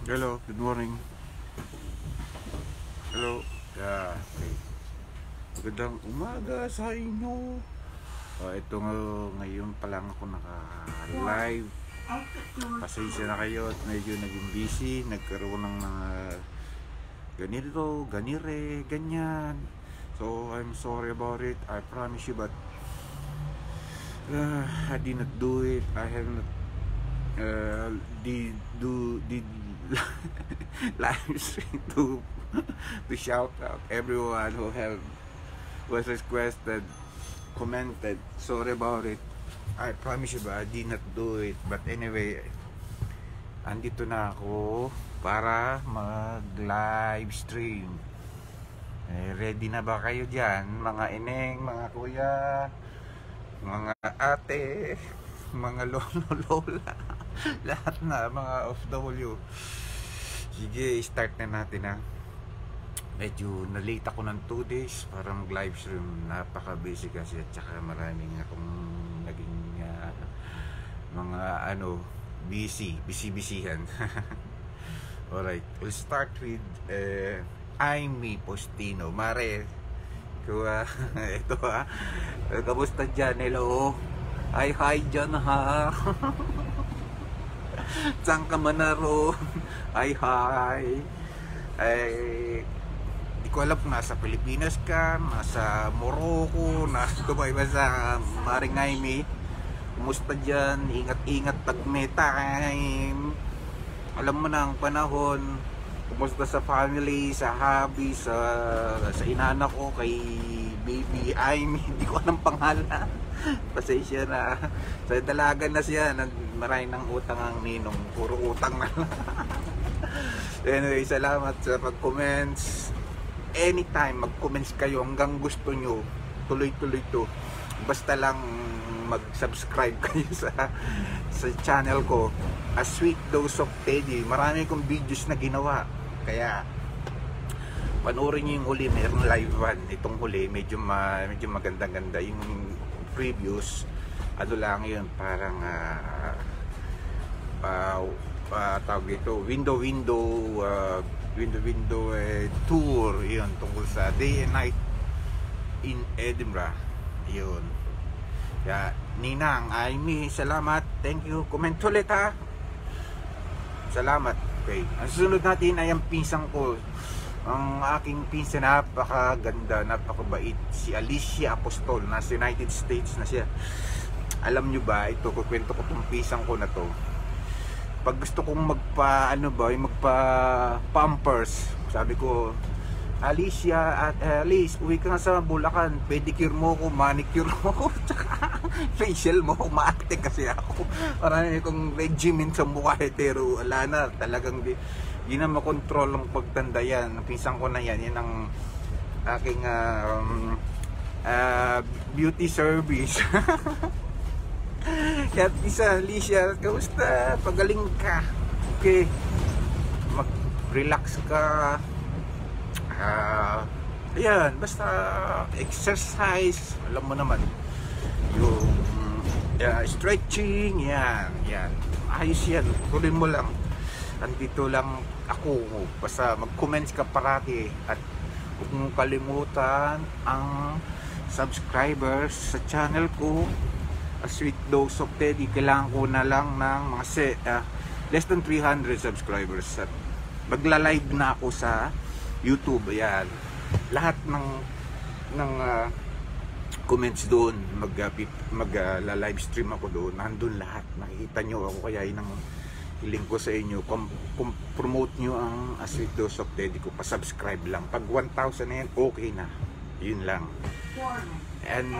Hello, good morning. Hello. Okay. Magandang umaga sa inyo. Ito ngayon pa lang ako naka-live. Pasensya na kayo at medyo naging busy. Nagkaroon ng mga ganito, ganire, ganyan. So, I'm sorry about it. I promise you, but I did not do it. I have not did live stream to shout out everyone who was requested, commented. Sorry about it. I promise you, but I did not do it. But anyway, andito na ako para mag live stream. Ready na ba kayo dyan, mga ineng, mga kuya, mga ate, mga lolo, lola, lahat na, mga OFW. Sige, start na natin ha. Medyo na-late ako ng 2 days para mag-live stream. Napaka-busy kasi at saka maraming akong naging mga busy-busyhan. Alright, we'll start with Amy Postino. Mare, ito ha. Kamusta dyan? Hello. Hi dyan ha. Saan ka man naroon? Hi. Di ko alam kung nasa Pilipinas ka, nasa Morocco, nasa Dubai ba sa Maring Amy. Kumusta dyan? Ingat-ingat pag may time. Alam mo na ang panahon. Kumusta sa family, sa hobby, sa inanak ko, kay baby Amy. Hindi ko alam pangalan. Pasensya na. Sa dalaga na siya. Maray ng utang ang ninong. Puro utang na lang. Anyway, salamat sa pag-comments. Anytime mag-comments kayo hanggang gusto nyo, tuloy-tuloy to. Basta lang mag-subscribe kayo sa channel ko, A Sweet Dose of Teddy. Marami kong videos na ginawa, kaya panoorin nyo yung huli. Meron live one itong huli, medyo maganda-ganda. Yung previous ano lang yun, parang tawag ito, window tour yun, tungkol sa day and night in Edinburgh. Yun. Kaya Ninang, Amy, salamat, thank you. Comment ulit ha. Salamat. Okay, ang susunod natin ay ang pinsang ko. Ang aking pinsan, napakaganda, napakabait, si Alicia Apostol. Nasa United States na siya. Alam nyo ba, ito, kukwento ko itong pisang ko na to. Pag gusto kong magpa-pampers, sabi ko, Alicia, Alice, uwi ka nga sa Bulacan, pedicure mo ko, manicure mo ko, tsaka facial mo ko, maakte kasi ako. Marami kong regimen sa mukha, pero wala na, talagang di na makontrol ang pagtanda yan. Pisang ko na yan, yan ang aking beauty service. Kaya isa, Alicia, kamusta? Pagaling ka. Okay. Mag-relax ka. Ayan, basta exercise. Alam mo naman. Yung stretching. Yan. Ayos yan. Tuloy mo lang. Andito lang ako. Basta mag-comments ka parati. At huwag mong kalimutan ang subscribers sa channel ko, A Sweet Dose of Teddy. Kailangan ko na lang ng mga less than 300 subscribers. At magla-live na ako sa YouTube. Ayan. Lahat ng comments doon, mag-live stream ako doon. Nandun lahat. Nakikita nyo ako, kaya yun ang hiling ko sa inyo. Promote nyo ang A Sweet Dose of Teddy ko. Pa-subscribe lang. Pag 1,000 na yan, okay na. Yun lang. And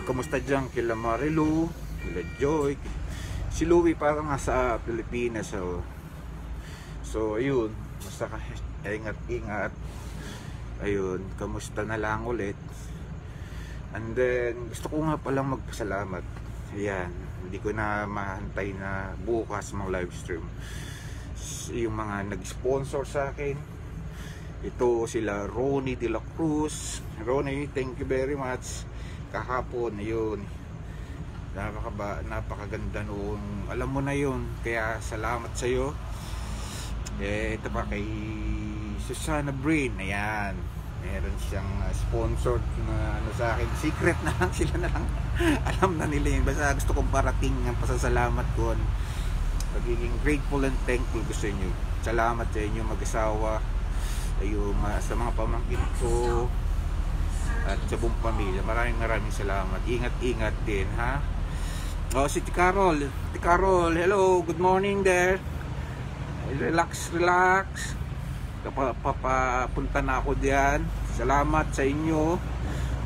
kamusta dyan kila Marilu, kila Joy, si Louie parang nasa Pilipinas. So ayun, basta ingat. Ayun, kamusta na lang ulit. And then gusto ko nga palang magpasalamat. Ayan, hindi ko na mahantay na bukas mga live stream. Yung mga nag-sponsor sa akin, ito sila Ronnie De La Cruz. Ronnie, thank you very much. Kahapon, yun, napakaganda noon. Alam mo na yun, kaya salamat sa iyo. Ito pa kay Susana Brain, ayan. Meron siyang sponsored na ano sa akin. Secret na lang, sila na lang alam na nila yun. Basta gusto kong parating ang pasasalamat ko, pagiging grateful and thankful ko sa inyo. Salamat sa inyo mag-asawa, sa mga pamangkin ko at sa buong pamilya. Maraming salamat. Ingat din, ha. Si Carol, hello, good morning there. Relax. Papunta na ako diyan. Salamat sa inyo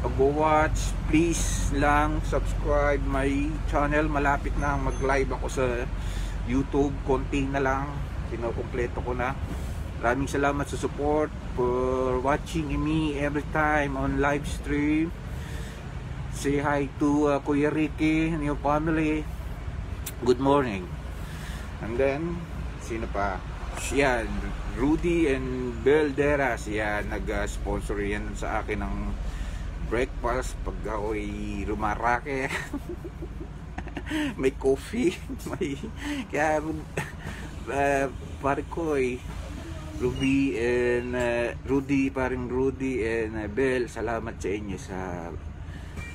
pag-watch. Please lang subscribe my channel. Malapit na mag-live ako sa YouTube. Konti na lang, kinukumpleto ko na. Maraming salamat sa support, for watching me every time on live stream. Say hi to Kuya Ricky and your family. Good morning. And then sino pa? Yan, Rudy and Belderas, yan, nag-sponsor yan sa akin ng breakfast pag ako'y rumarake. May coffee, may kaya pare ko Rudy and Bel, salamat sa inyo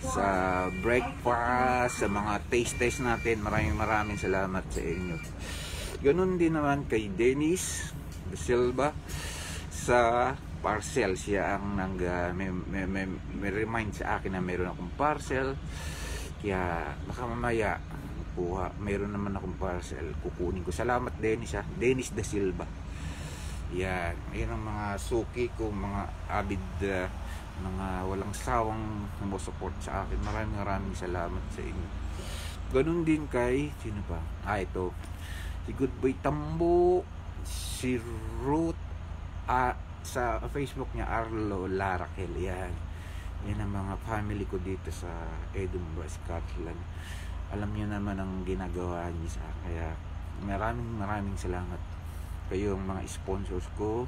sa breakfast, sa mga taste natin. Maraming salamat sa inyo. Ganun din naman kay Dennis De Silva sa parcel. Siya ang may remind sa akin na meron akong parcel. Kaya baka mamaya meron naman akong parcel, kukunin ko. Salamat Dennis, ha. Dennis De Silva. Yan ang mga suki ko, mga avid, mga walang sawang sumusupport sa akin. Maraming salamat sa inyo. Ganun din kay sino pa? Ito si Goodboy Tambo, si Ruth, sa Facebook niya Arlo Larakel. Yan ang mga family ko dito sa Edinburgh, Scotland. Alam niyo naman ang ginagawa niyo sa akin. Kaya maraming salamat kayo ang mga sponsors ko.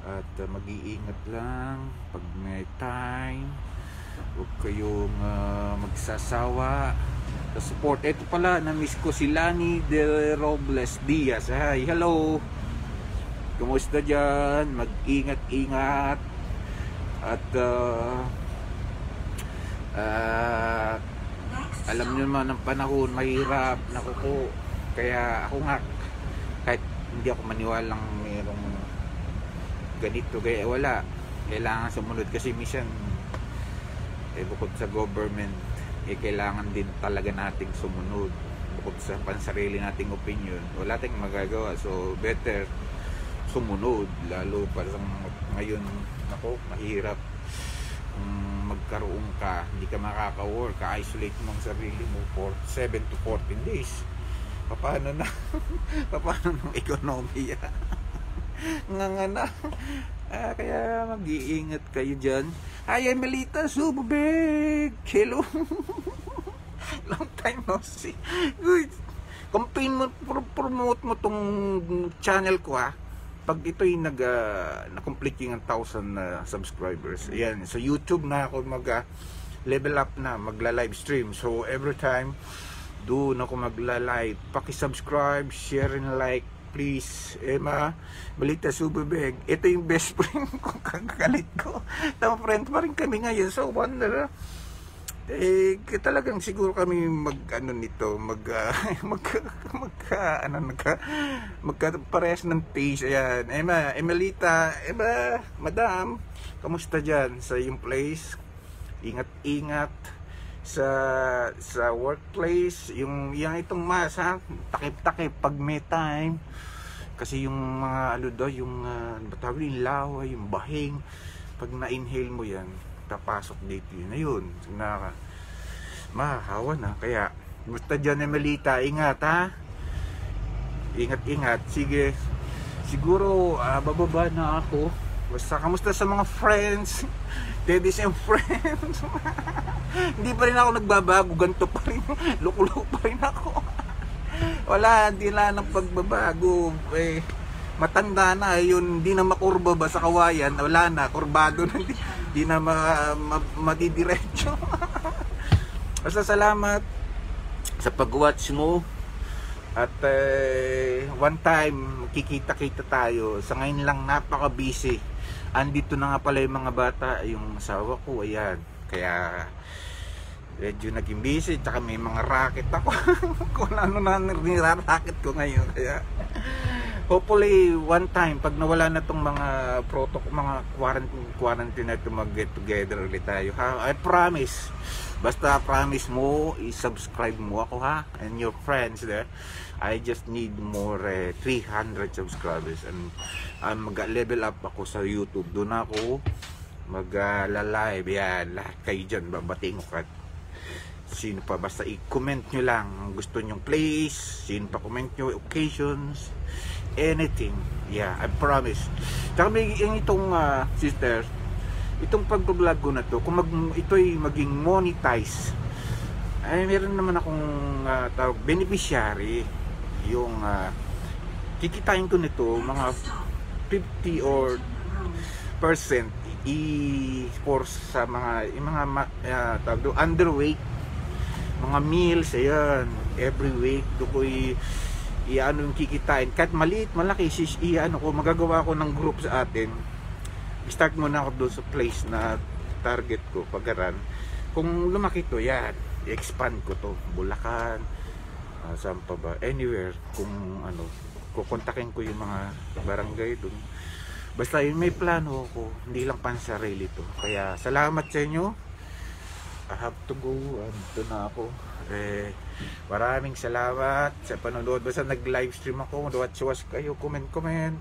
At mag-iingat lang pag may time. Huwag kayong magsasawa sa support. Ito pala, na-miss ko si Lani De Robles Diaz. Hi, hello. Kumusta dyan? Mag-ingat. At alam nyo naman ang panahon, mahirap. Naku po. Kaya ako nga, kahit hindi ako maniwalang mayroong ganito, kaya wala. Kailangan sumunod kasi minsan bukod sa government, kailangan din talaga nating sumunod. Bukod sa pansarili nating opinion, wala tayong magagawa. So better sumunod, lalo pa ngayon. Ako, mahirap magkaroon ka, hindi ka makaka-work, ka-isolate mo ang sarili mo for 7 to 14 days. Paano na? Paano ng ekonomiya? nga na. Kaya mag-iingat kayo dyan. Hi, Emelita Sububeg! Hello! Long time no see. Campaign mo, promote mo tong channel ko, ha. Pag ito'y na-complete yung 1,000 subscribers, ayan, sa YouTube na ako level up na, magla-live stream. So every time doon ako magla-live, paki-subscribe, share and like, please. Emelita Sububeg, ito yung best friend ko, kagalit ko. Tama, friend pa rin kami ngayon. So wonder, talagang siguro kami magkaparehas ng taste. Ayan, Emelita, madam, kamusta dyan sa yung place? Ingat sa workplace, yung itong mask, ha, takip pag may time, kasi yung mga yung batawin, laway, yung bahing, pag na-inhale mo yan, tapasok dito yun mahahawa na. Kaya basta dyan, Emelita, ingat, ha, ingat. Sige, siguro bababa na ako. Basta kamusta sa mga friends, daddies and friends? Hindi pa rin ako nagbabago, ganito pa rin, luko pa rin ako. Wala, hindi lang ng pagbabago. Matanda na yun, hindi na makurba ba sa kawayan, wala na, kurbado na, hindi na madidiretso. Basta salamat sa pag-watch mo. At one time, kikita-kita tayo. Sa ngayon lang, napaka-busy. Andito na nga pala yung mga bata, yung asawa ko, ayan. Kaya, medyo naging busy. Tsaka may mga racket ako. Kung ano na niraracket ko ngayon. Kaya, hopefully, one time, pag nawala na tong mga protocol, mga quarantine na ito, mag-get together ulit tayo. Ha? I promise. Basta promise mo, i-subscribe mo ako ha, and your friends there. I just need more 300 subscribers and mag-level up ako sa YouTube. Doon ako mag-live. Yan, lahat kayo dyan, babating ko. Sino pa, basta i-comment nyo lang ang gusto nyong place, sino pa comment nyo, occasions, anything. Yeah, I promise. Tsaka may itong sisters, itong pag-vlog ko na to, kung ito'y maging monetize, ay meron naman akong beneficiary. Yung kikitain ko nito mga 50 or percent for sa mga underweight, mga meals, ayan, every week do ko i-ano yung kikitain, kahit maliit malaki, i-ano ko, magagawa ko ng group sa atin. Start muna ako doon sa place na target ko, Pagaran. Kung lumaki to, yan, i-expand ko to, Bulacan, saan pa ba, anywhere. Kung ano, kukontakin ko yung mga barangay doon. Basta yun, may plano ako, hindi lang pansarili to. Kaya salamat sa inyo. I have to go, ito na ako. Maraming salamat sa panonood. Basta nag-live stream ako, watch kayo, comment.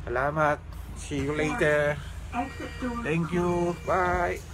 Salamat. See you later. Thank you. Bye.